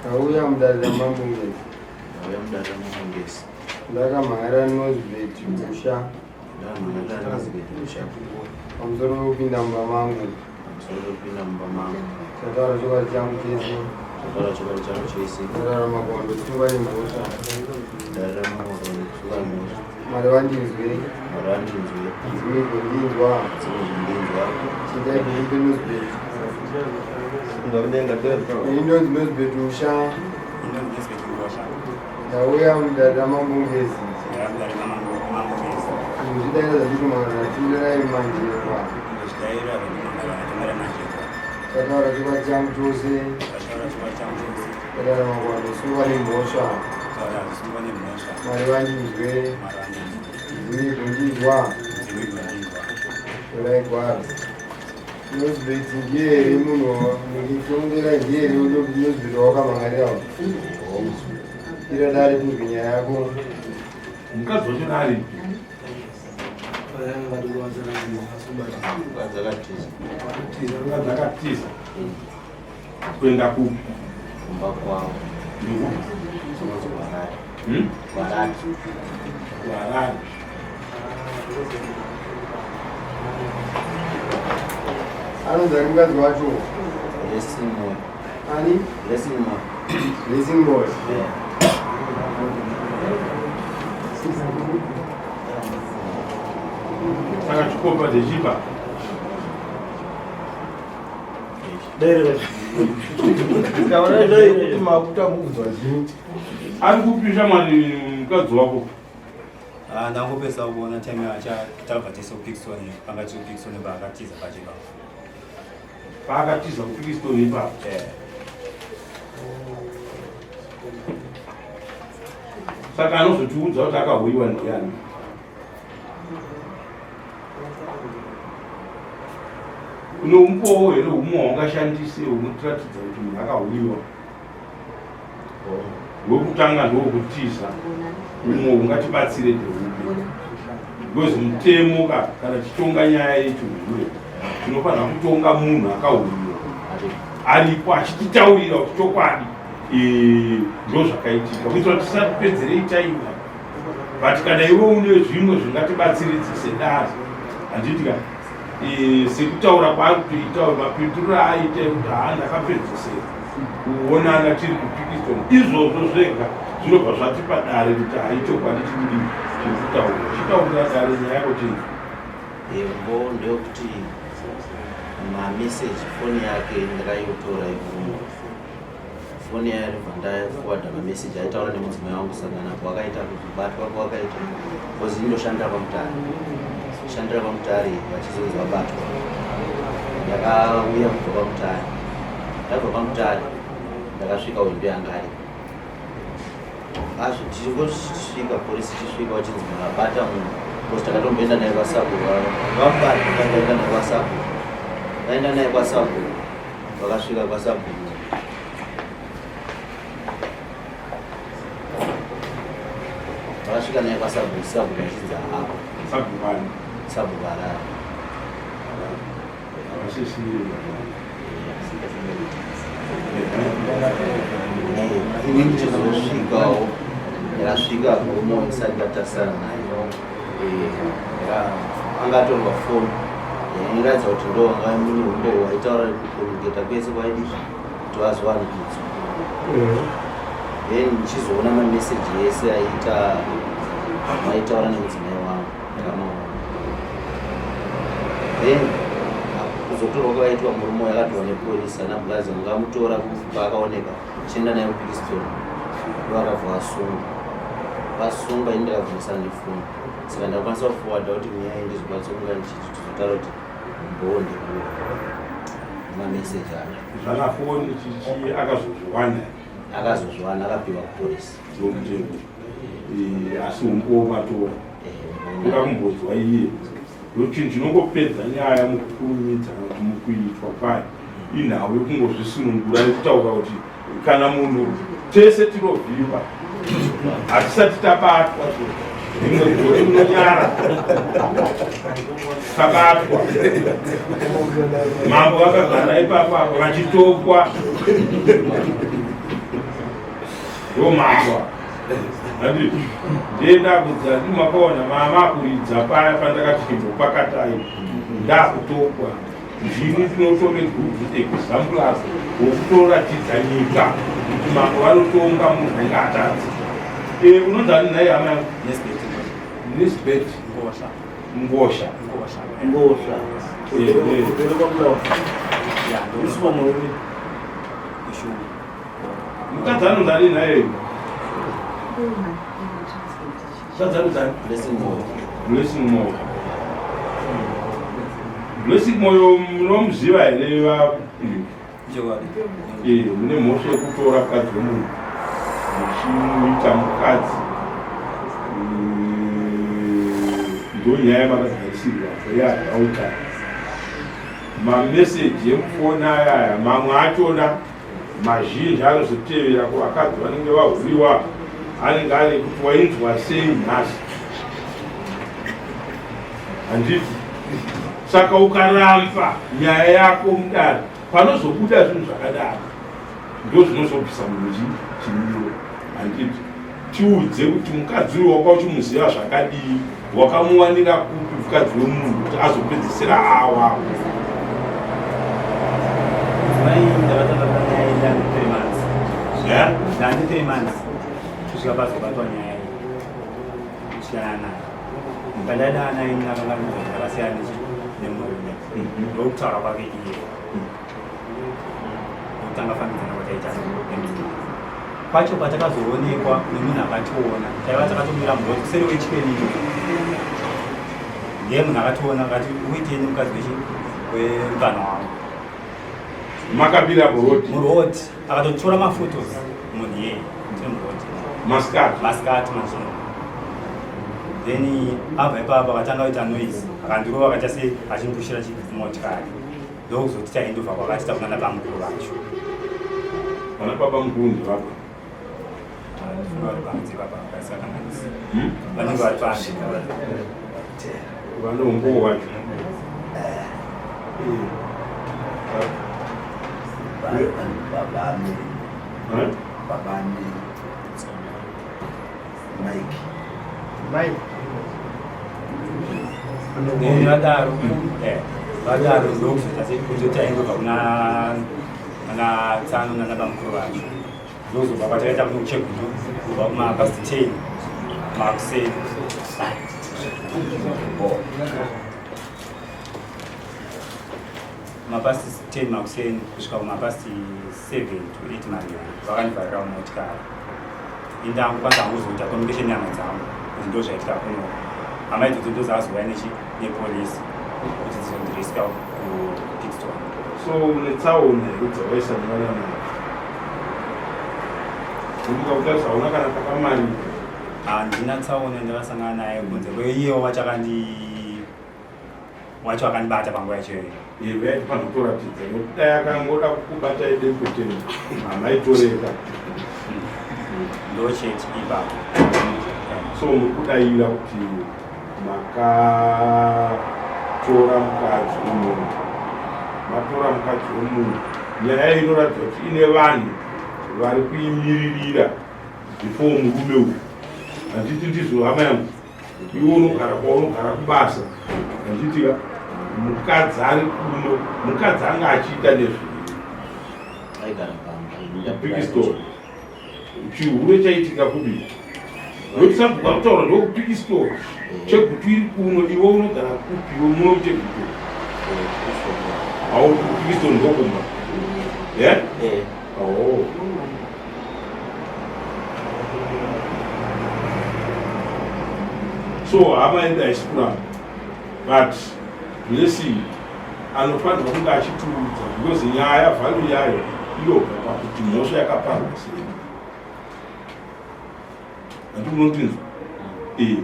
Auya mudada mambungezi. Auya mudada mambungezi. Ndakamhara Northbet musha. Ndakamhara Northbet musha. Pamusoro pekupinda mumba mangu. Pamusoro pekupinda mumba mangu. Chataura chokwadi changu chese. Chataura chokwadi changu chese. Ndararama kundosungwa nemhosva. Ndararama kundosungwa nemhosva. Mwari vandinzwe. Mwari vandinzwe. Dzimigondinzwa. Dzimigondinzwa. Chindai kuimbe Northbet. Inonzi Northbet musha. Ndauya mudada mambungezi. Zvidaira zvatikumhara tinderai manjerwa. Tataura chokwadi changu chose. Tadarama kundosungwa nemhosva. Mwari vandinzwe. Dzimigondinzwa. Torai gwaro. Northbet ndiyere munhu muchitongera ndiyere Northbet wakamhangarira iradare kugwinya yako mukadzonari dzakatiza kuenda kupi kumba kwavo kuharare anonzi ari mukadzi wacho ani blessing boy saka chikopa chechipa ari kupisha mani mukadzi wako ndangopesa kuona time tabva tese kupikisoni panga tiri kupikisoni paakatiza pachipa paakatiza kupikisoni ipapo saka anozotiudza kuti akahoiwa ndiani une umpowo here humwe waungashandise hunotiratidza kuti munhu akahoiwa hwekutanga ndowokutiza umwe hungatibatsire ndeupi because mutemo kana tichitonga nyaya yechirwere tinofanira kutonga munhu akahoiwa aripo achititaurira kuti chokwadi ndo zvakaitika kuitira kuti tisatipedzerei taima but kana iwe une zvimwe zvingatibatsiridze sedare handitika sekutaura kwakutoita mapinduriro aita kuti ndakapedzisei kuonana tiri kupikisoni izvozvo zvega zvinobva zvatipa dare kuti haichokwadi chidii chekutaura chitaurira dare nyaya yako chii embo ndeyekuti mameseji foni yake ndakaitora igumo foni yairibva ndafuwadha mameseji aitaura nemudzimai wangu sangana wakaita kubatwa kwakaita kozi indoshandira pamutare shandira pamutare vachizonzi vabatwa ndakauya kubva pamutare ndabva pamutare ndakasvika wimbi yanga ari tichingotisvika polisi tichisvika vachinzi mavabata munhu kozi takatomboenda naye kwasabhu vamubata takaenda naye kwasabhu vaenda naye kwasabhu vakasvika kwasabhu vakasvika naye kwasabhu sabhu vachinzi apa sabhu varara ini ndichizosvikawo ndakasvika gomo isati ndatarisana nayo angatorwa foni inoratidza kuti ndo wanga mune hunde waitaura kukomuketa kwese kwaidi kuti vazowanikidzwa then ndichizoona mameseji ese aitaura nemudzimai wangu ndakamaona then kuzotorwa kwakaitwa murume yakatorwa nepolisi ana bulazi vangamutora paakaoneka chienda naye kupikisitoni vakabva vasunga ini ndakabvumisana nefoni saka ndakwanisa kufowadha kuti nyaya ndizokwanisa kunga ndichiti tizotaura kuti mbonde mameseji ayo zvanafoni chichi akazozviwana akazozviwana akapiwa kupolisi asi umbowo matora ungakumbodzwa iye nokuti ndinongopedza nyaya mukukurumidza kuti mukuitwa kwayo inhau yekungozvisunungura nekutaura kuti kana munhu tese tinovhiwa hatisati tabatwa rimwe gore munonyara tabatwa mambo vakagara ipapo vachitokwa ndomazwa handiti ndenda kudza ndimakaona mama akuridza paya pandakati chindopakatai ndakutokwa ndini tinotore good examples wokutoratidza nyika kuti mambo vanotonga munhu ainge atadzi unonzani naye hama yangu Nisbet Ngosha mukadzi anonzani naye Blessing Moyo munomuziva here mune mhosva yekutora mukadzi wemunhu muchimuita mukadzi ndonyaya makagarisirwa yaaita mameseji emufoni ayaya mamwe achona mazhinji anozotevera kuvakadzi vanenge vahuriwa anenge ane kuti wainzwa sei nhasi handiti saka ukaramba nyaya yako mudare panozobuda zvinhu zvakadaro ndo zvinozobvisa munhu chimiro handiti tiudze kuti mukadzi uyu waka uchimuziva zvakadii wakamuwanira kupi mukadzi wemunhu kuti azopedzisira awawo kusvika pazobatwa nyaya kusiyana nayo pandada naye nakanganidzo dzakasiyana nemurume ndokutaura kwake iye ndokutanga fambidzana kwataita pacho patakazoonekwa nemunhu akationa taiva takatomira mudzi kuseri wechipenini ndiye munhu akationa akati uitieni mukadzi wemukana wangu makabira murodi akatotora mafotos munhu iyeye tiri murodi maskati mazvino then abva ipapa akatanga kuita noise akandirova akaita se achimpushira chimotikari ndokuzoti taendobva kwakati takunana pamukuru vacho vana baba mukuru ndivapa vari panze papa akasiakanganisi vanenge vari panze vanombowo vacho vadaro ndokuzoita sekuzoti aindobva kuna tsano nana bamukuru vacho ndozobva kwatakaita kuno kuchegutu kubva kumapasti 10 makuseni mapasti 10 makuseni kusvika kumapasti 7 to 8 marioni vakandivharira mumotikari indangu kwanza hanguzoita communication yama dzangu kuti ndo zvaitika kuno hama idzodzo ndozazouya nepolisi kuti dzizondirisika kuPikston. So netsaona yekudzawaisa nevana nayo unika kutarisa hauna kana pakamari handina tsaona ndakasangana naye kunze kweiyewo wacho akandibata panguva yachoyo yaiti panotoratidza nokuti dai akangoda kukubata idekuteni hamaitoreka ndocheti ipapo. So mukudayira kuti makatora mukadzi wemunhu matora mukadzi wemunhu nyaya inoratidza kuti ine vanhu vari kuimiririra before murume uyu handiti ndizvo hama yangu iwe unogara kwaunogara kubasa handiti mukadzi ari kuno mukadzi anga achiita nezvePikston chihuro chaitika kudii notisabvuka kutaura ndokupikiston chegutu iri kuno iwe unogara kupi iwe muno chegutu au kupikiston ndokumba so hama enda aisikura but Blessing anofanirwa kunge achituudza because nyaya vhalu yayo inobva pakuti mhosva yakaparwa sei handi unondinzwa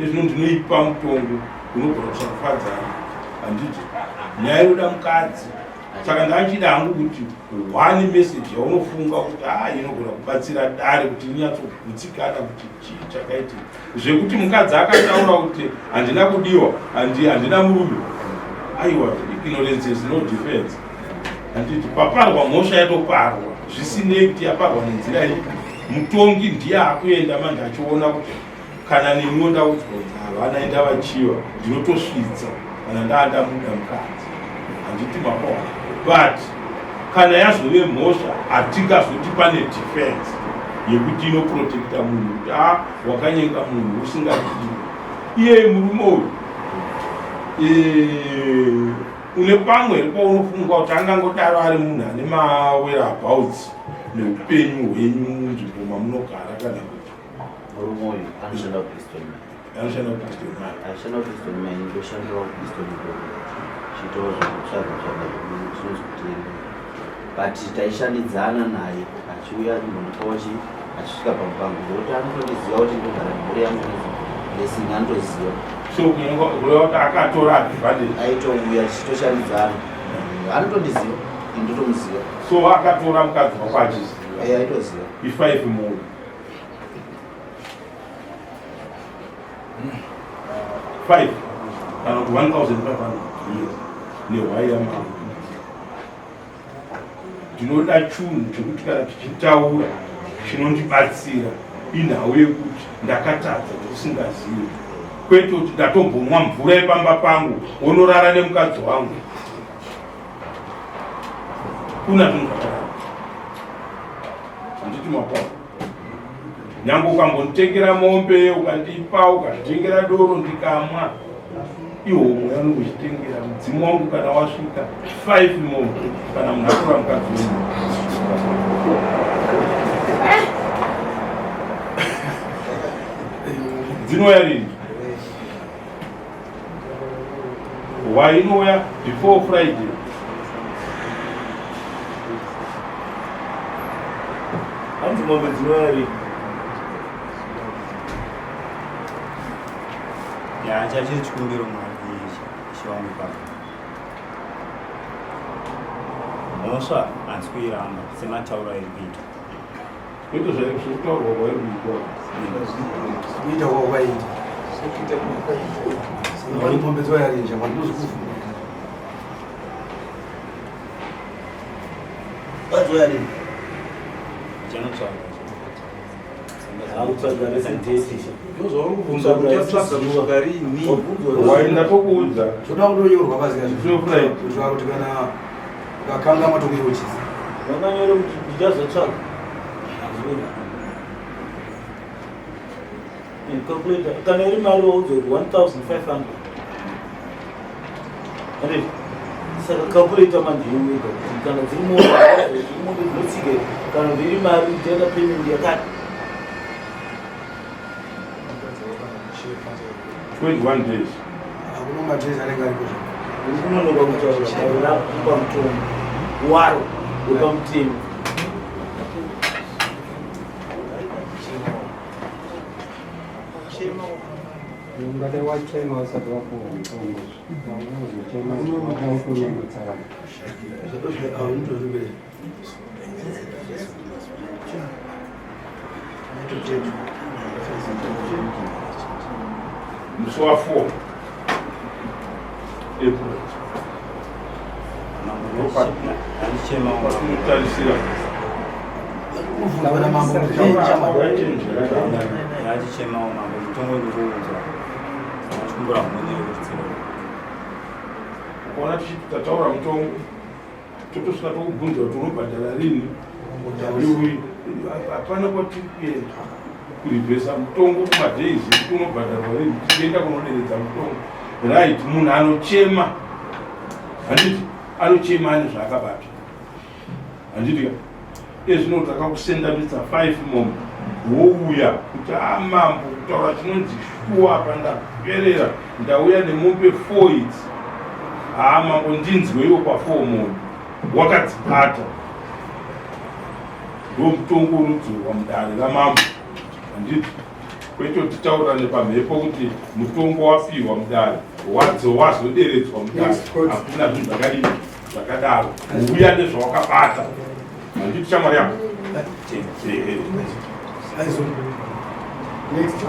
izvino ndinoipa mutongo unogona kusakufadzana handiti nyaya inoda mukadzi saka ndachida hangu kuti one message yaunofunga kuti inogona kubatsira dare kuti inyatsogutsikana kuti chii chakaitika zvekuti mukadzi akataura kuti handina kudiwa handina murume aiwa ignorance is no defense handiti paparwa mhosva yatoparwa zvisinei kuti yaparwa nenzira ipi mutongi ndiye akuenda manje achiona kuti kana neniwo ndaudzwa kuti havana enda vachiva ndinotosvitsa kana ndaandamuda mukadzi handiti mapawa but kana yazove mhosva hatingazoti pane defense yekuti inoprotekta munhu kuti wakanyenga munhu usingadii iye murume uyu une pamwe ripo unofunga kuti angangodaro ari munhu ane mawhereabouts neupenyu hwenyu nzvimbo mamunogara kana kuti murume uyu anoshanda kubristol anoshanda kubristol ashanda kubristol mine ndoshandira kubristol chitoro zvekutsvaga zvinonzi kutenga but taishandidzana naye achiuya ndonikawachi achisvika pamupango ndokuti anotondiziva kuti ndogara mhuri yangu lesini anotoziva so kureva kuti akatora advantage aitouya tichitoshandidzana anotondiziva ndotomuziva so akatora mukadzi wako achiziva aitoziva i5 more 5 kana kuti 1500 nehwaya mari ndinoda chunhu chekuti kana tichitaura chinondibatsira inhau yekuti ndakatadza ndisingazivi kwete kuti ndatombomwa mvura yepamba pangu wonorara nemukadzi wangu kuna zvinhu zvakarara handiti mapawa nyange ukambonditengera mombe ukandipa ukanditengera doro ndikamwa ihomwe yanongochitengera mudzimu wangu kana wasvika 5 mombe kana munhu atora mukadzi wenyu dzinouya rini wainouya before Friday hanzi mombe dzinouya rini chachiri chikumbiro mwari chiwangu papa mhosva hanzi kuiramba sematauro airi kuita kwete zvekutaurwa kwairi kuitwa kuita kwakwaita saka mombe dzoyarinja kwandinozikufunga adzoyarini chanotsvaga waenda tokuudza toda kudonyorwa bazikazvitoda kuti kana ukakanga matokuyochisa vakanyore kuti ndichazotsvaga calculator kana iri mari waudzori 1500 saka calculator mandiiwega kuti kana dziri mumwe dzinotsike kana ndiri mari data payment yakati 21 days akuno matezi anenge ariko uri kunonoka kutaura kupa mutombo waro wepamutemo Ngade wachema usati wapuwa mutombo unozochema unonotsara musi wa 4 April patinotarisira yachichemawo mambo mutongo urikuudza achikumbura mumonere wechitsiro kuona tichitataura mutongo totosvika tokubvunza kuti unobhadhara rini ui hapana kwatiri kuenda kuribhesa mutongo kumadheizi kuti unobhadharwa rini tichienda kunoderedza mutongo right munhu anochema handiti anochema ane zvaakabata handitika ezvino takakusendanisa 5 mombe wouya kuti mambo kutaura chinonzi shuwa apa ndaperera ndauya nemombe 4 idzi mambo ndinzweiwo pa4 mombe wakadzibata ndo mutongo unodzorwa mudare ramambo handiti kwete kuti taurane pamhepo kuti mutongo wapiwa mudare wazoderedzwa mudare hakuna zvinhu zvakadii zvakadaro uya nezvawakabata handiti shamwari yako Next.